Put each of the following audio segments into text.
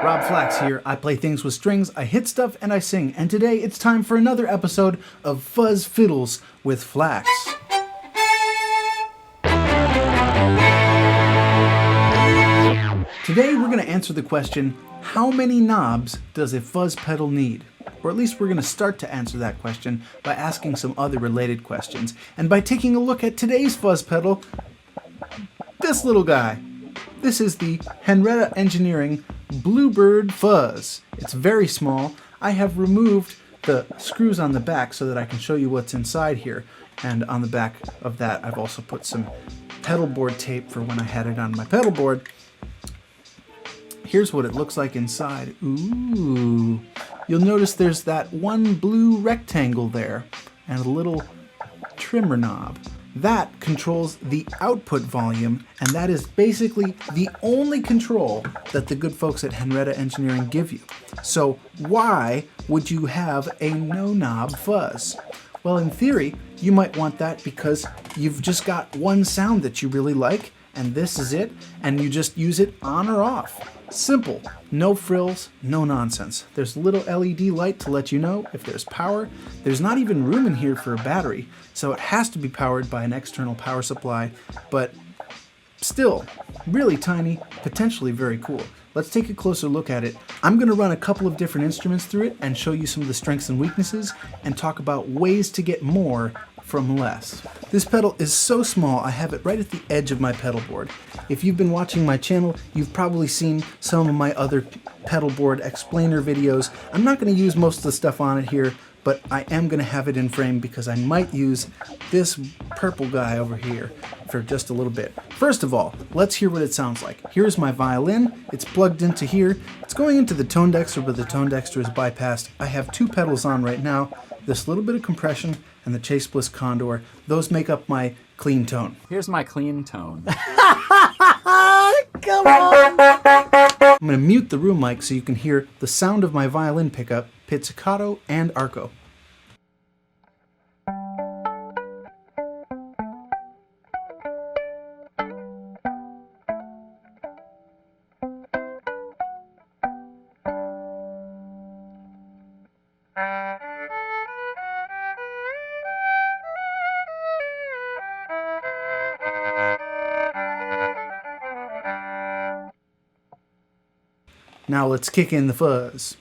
Rob Flax here. I play things with strings, I hit stuff, and I sing. And today it's time for another episode of Fuzz Fiddles with Flax. Today we're going to answer the question, how many knobs does a fuzz pedal need? Or at least we're going to start to answer that question by asking some other related questions. And by taking a look at today's fuzz pedal, this little guy. This is the Henretta Engineering Bluebird Fuzz. It's very small. I have removed the screws on the back so that I can show you what's inside here. And on the back of that, I've also put some pedal board tape for when I had it on my pedal board. Here's what it looks like inside. Ooh. You'll notice there's that one blue rectangle there and a little trimmer knob. That controls the output volume, and that is basically the only control that the good folks at Henretta Engineering give you. So why would you have a no-knob fuzz? Well, in theory, you might want that because you've just got one sound that you really like, and this is it, and you just use it on or off. Simple, no frills, no nonsense. There's a little LED light to let you know if there's power. There's not even room in here for a battery, so it has to be powered by an external power supply, but still, really tiny, potentially very cool. Let's take a closer look at it. I'm going to run a couple of different instruments through it and show you some of the strengths and weaknesses and talk about ways to get more from less. This pedal is so small, I have it right at the edge of my pedal board. If you've been watching my channel, you've probably seen some of my other pedal board explainer videos. I'm not going to use most of the stuff on it here, but I am going to have it in frame because I might use this purple guy over here for just a little bit. First of all, let's hear what it sounds like. Here's my violin. It's plugged into here. It's going into the tone dexter, but the tone dexter is bypassed. I have two pedals on right now. This little bit of compression and the Chase Bliss Condor. Those make up my clean tone. Here's my clean tone. Come on! I'm going to mute the room mic so you can hear the sound of my violin pickup, pizzicato and arco. Now let's kick in the fuzz.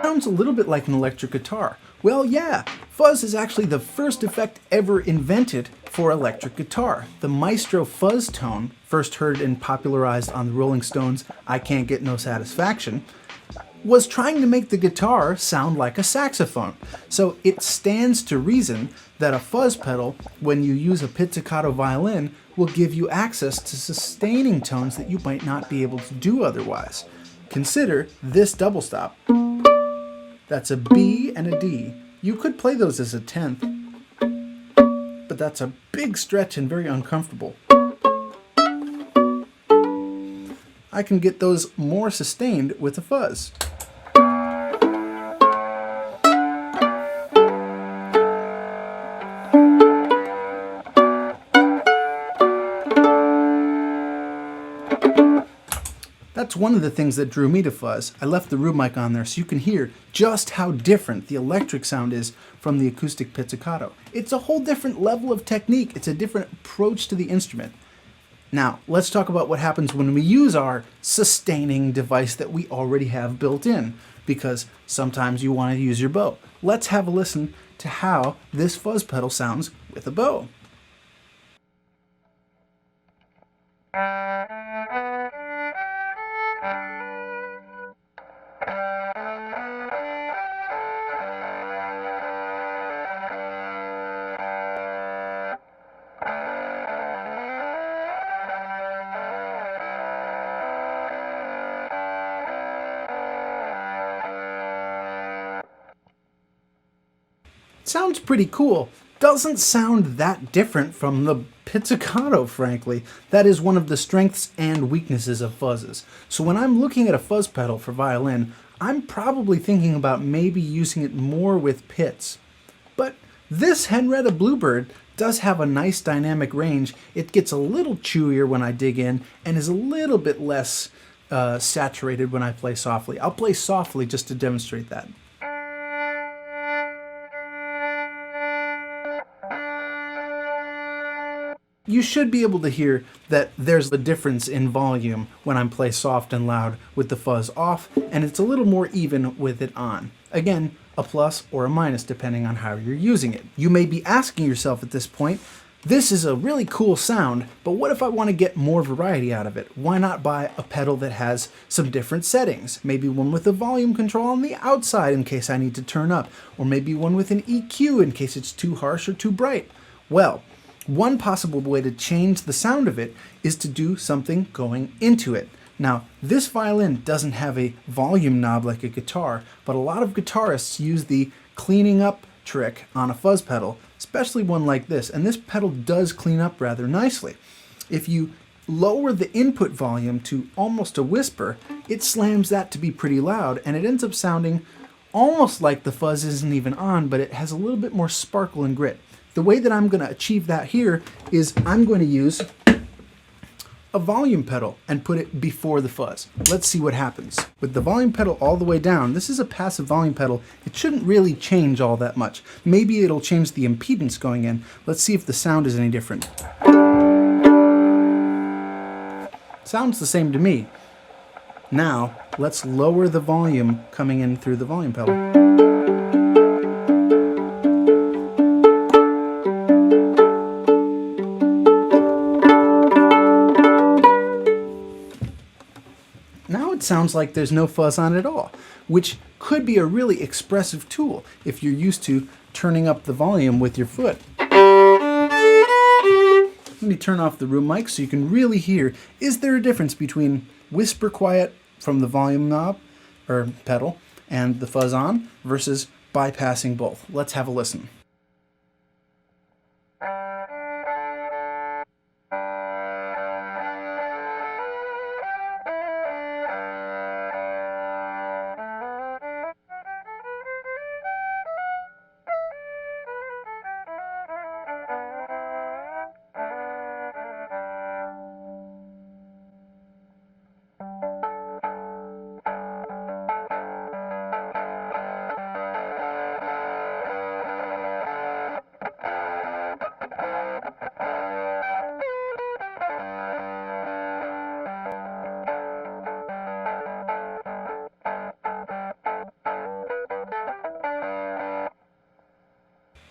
Sounds a little bit like an electric guitar. Well, yeah, fuzz is actually the first effect ever invented for electric guitar. The Maestro fuzz tone, first heard and popularized on the Rolling Stones' I Can't Get No Satisfaction, was trying to make the guitar sound like a saxophone. So it stands to reason that a fuzz pedal, when you use a pizzicato violin, will give you access to sustaining tones that you might not be able to do otherwise. Consider this double stop. That's a B and a D. You could play those as a 10th, but that's a big stretch and very uncomfortable. I can get those more sustained with a fuzz. That's one of the things that drew me to fuzz. I left the room mic on there so you can hear just how different the electric sound is from the acoustic pizzicato. It's a whole different level of technique. It's a different approach to the instrument. Now, let's talk about what happens when we use our sustaining device that we already have built in, because sometimes you want to use your bow. Let's have a listen to how this fuzz pedal sounds with a bow. Sounds pretty cool. Doesn't sound that different from the pizzicato, frankly. That is one of the strengths and weaknesses of fuzzes. So when I'm looking at a fuzz pedal for violin, I'm probably thinking about maybe using it more with pits. But this Henretta Bluebird does have a nice dynamic range. It gets a little chewier when I dig in and is a little bit less saturated when I play softly. I'll play softly just to demonstrate that. You should be able to hear that there's a difference in volume when I'm play soft and loud with the fuzz off, and it's a little more even with it on. Again, a plus or a minus depending on how you're using it. You may be asking yourself at this point, this is a really cool sound, but what if I want to get more variety out of it? Why not buy a pedal that has some different settings? Maybe one with a volume control on the outside in case I need to turn up, or maybe one with an EQ in case it's too harsh or too bright. Well, one possible way to change the sound of it is to do something going into it. Now, this violin doesn't have a volume knob like a guitar, but a lot of guitarists use the cleaning up trick on a fuzz pedal, especially one like this, and this pedal does clean up rather nicely. If you lower the input volume to almost a whisper, it slams that to be pretty loud, and it ends up sounding almost like the fuzz isn't even on, but it has a little bit more sparkle and grit. The way that I'm going to achieve that here is I'm going to use a volume pedal and put it before the fuzz. Let's see what happens. With the volume pedal all the way down, this is a passive volume pedal. It shouldn't really change all that much. Maybe it'll change the impedance going in. Let's see if the sound is any different. Sounds the same to me. Now, let's lower the volume coming in through the volume pedal. Now it sounds like there's no fuzz on at all, which could be a really expressive tool if you're used to turning up the volume with your foot. Let me turn off the room mic so you can really hear, is there a difference between whisper quiet from the volume knob or pedal and the fuzz on versus bypassing both? Let's have a listen.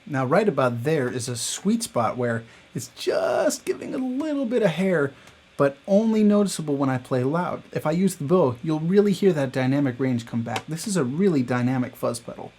Now right about there is a sweet spot where it's just giving a little bit of hair, but only noticeable when I play loud. If I use the bow, you'll really hear that dynamic range come back. This is a really dynamic fuzz pedal.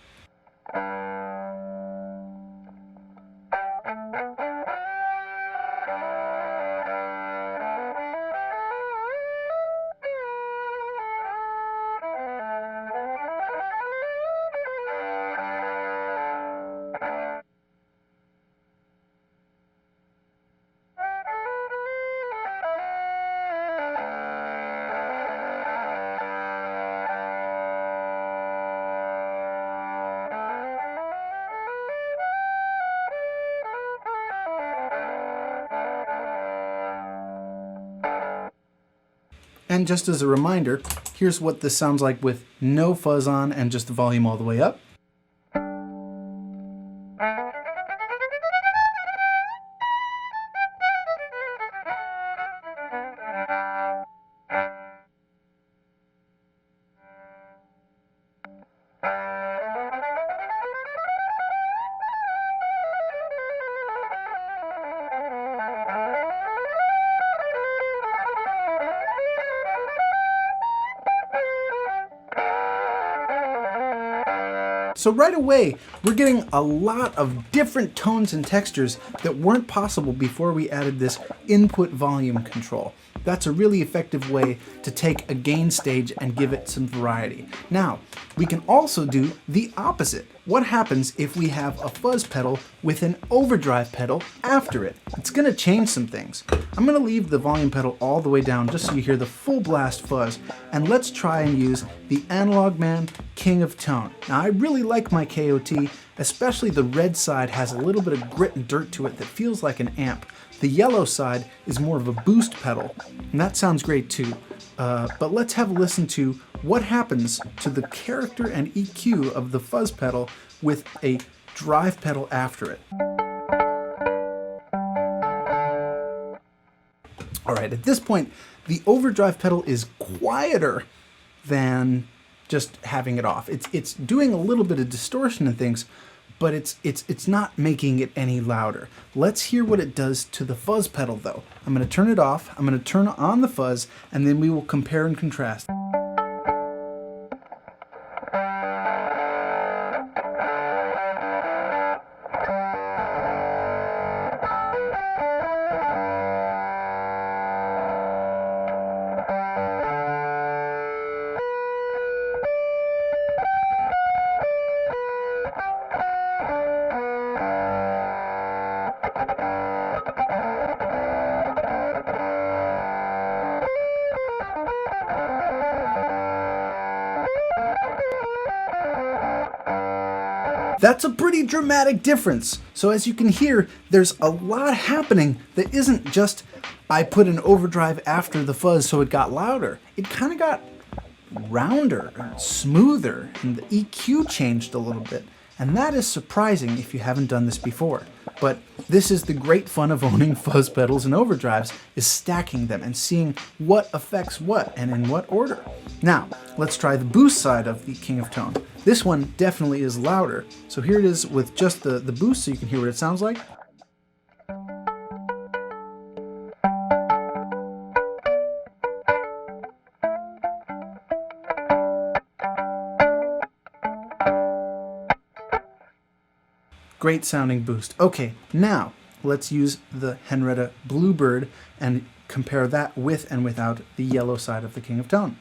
And just as a reminder, here's what this sounds like with no fuzz on and just the volume all the way up. So right away, we're getting a lot of different tones and textures that weren't possible before we added this input volume control. That's a really effective way to take a gain stage and give it some variety. Now, we can also do the opposite. what happens if we have a fuzz pedal with an overdrive pedal after it? It's going to change some things. I'm going to leave the volume pedal all the way down just so you hear the full blast fuzz, and let's try and use the Analog Man King of Tone. Now I really like my KOT, especially the red side has a little bit of grit and dirt to it that feels like an amp. The yellow side is more of a boost pedal, and that sounds great too. But let's have a listen to what happens to the character and EQ of the fuzz pedal with a drive pedal after it. Alright, at this point, the overdrive pedal is quieter than just having it off. It's doing a little bit of distortion and things, but it's not making it any louder. Let's hear what it does to the fuzz pedal though. I'm going to turn it off, I'm going to turn on the fuzz, and then we will compare and contrast. That's a pretty dramatic difference. So as you can hear, there's a lot happening that isn't just I put an overdrive after the fuzz so it got louder. It kind of got rounder, smoother, and the EQ changed a little bit. And that is surprising if you haven't done this before. But this is the great fun of owning fuzz pedals and overdrives, is stacking them and seeing what affects what and in what order. Now, let's try the boost side of the King of Tone. This one definitely is louder. So here it is with just the boost so you can hear what it sounds like. Great sounding boost. Okay, now let's use the Henretta Bluebird and compare that with and without the yellow side of the King of Tone.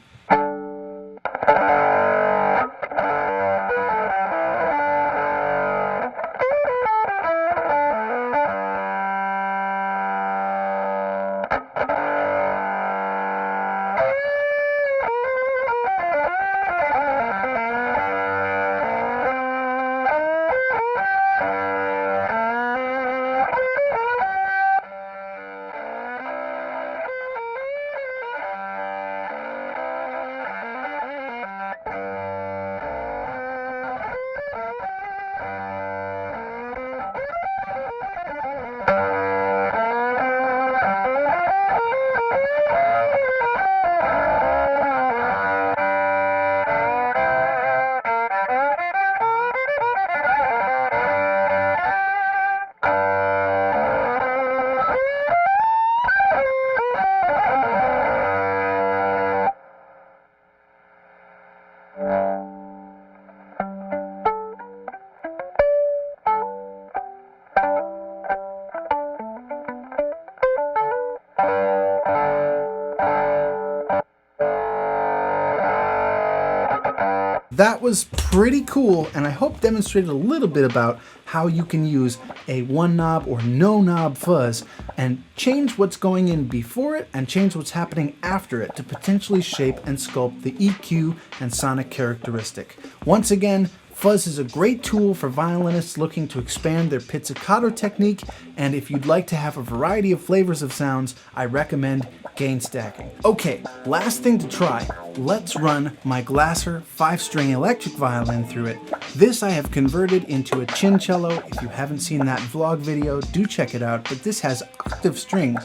That was pretty cool, and I hope demonstrated a little bit about how you can use a one knob or no knob fuzz and change what's going in before it and change what's happening after it to potentially shape and sculpt the EQ and sonic characteristic. Once again, fuzz is a great tool for violinists looking to expand their pizzicato technique, and if you'd like to have a variety of flavors of sounds, I recommend gain stacking. Okay, last thing to try. Let's run my Glasser 5-string electric violin through it. This I have converted into a chin cello. If you haven't seen that vlog video, do check it out, but this has octave strings.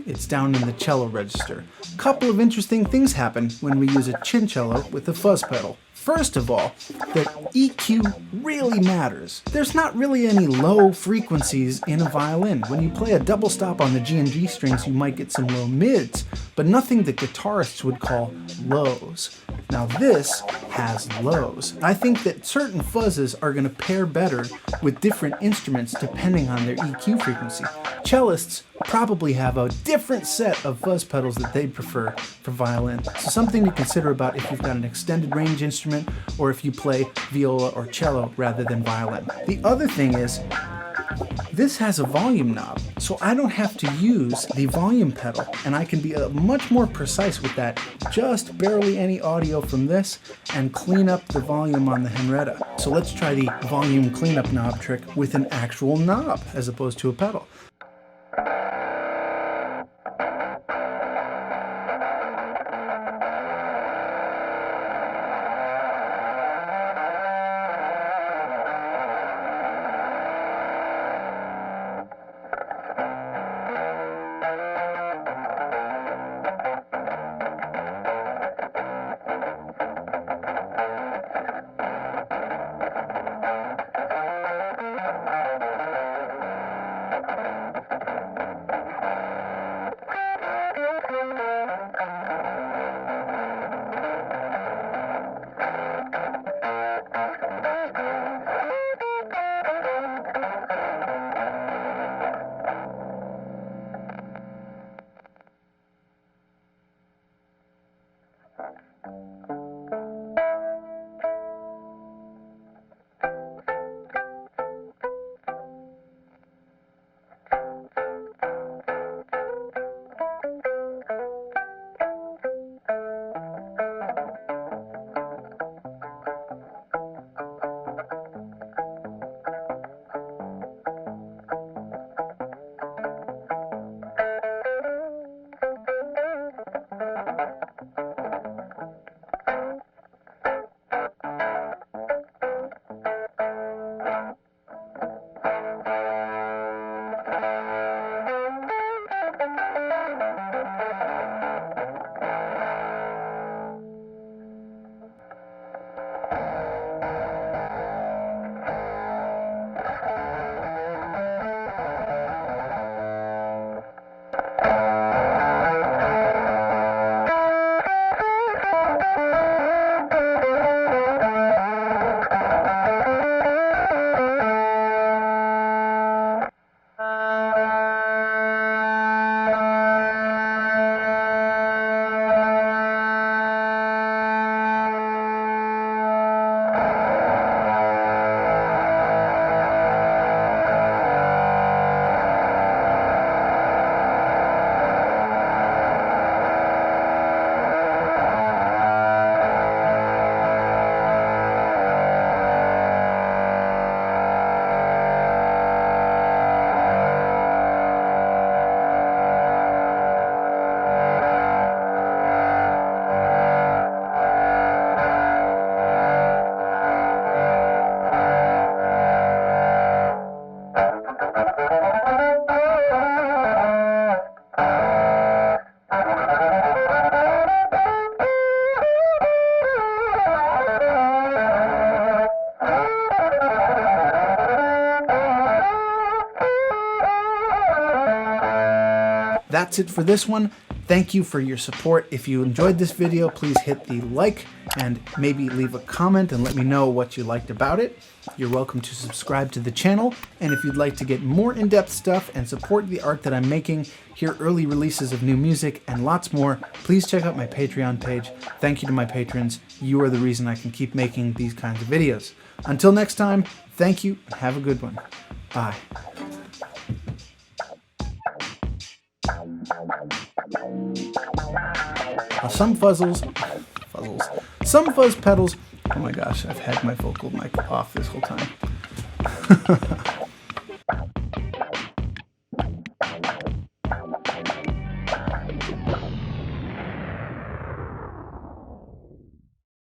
It's down in the cello register. A couple of interesting things happen when we use a chin cello with a fuzz pedal. First of all, that EQ really matters. There's not really any low frequencies in a violin. When you play a double stop on the G and G strings, you might get some low mids, but nothing that guitarists would call lows. Now this has lows. I think that certain fuzzes are going to pair better with different instruments depending on their EQ frequency. Cellists probably have a different set of fuzz pedals that they'd prefer for violin. So something to consider about if you've got an extended range instrument or if you play viola or cello rather than violin. The other thing is, this has a volume knob, so I don't have to use the volume pedal, and I can be much more precise with that. Just barely any audio from this and clean up the volume on the Henretta. So let's try the volume cleanup knob trick with an actual knob as opposed to a pedal. That's it for this one. Thank you for your support. If you enjoyed this video, please hit the like and maybe leave a comment and let me know what you liked about it. You're welcome to subscribe to the channel, and if you'd like to get more in-depth stuff and support the art that I'm making, hear early releases of new music, and lots more, please check out my Patreon page. Thank you to my patrons. You are the reason I can keep making these kinds of videos. Until next time, thank you and have a good one. Bye. Some fuzz pedals, oh my gosh, I've had my vocal mic off this whole time.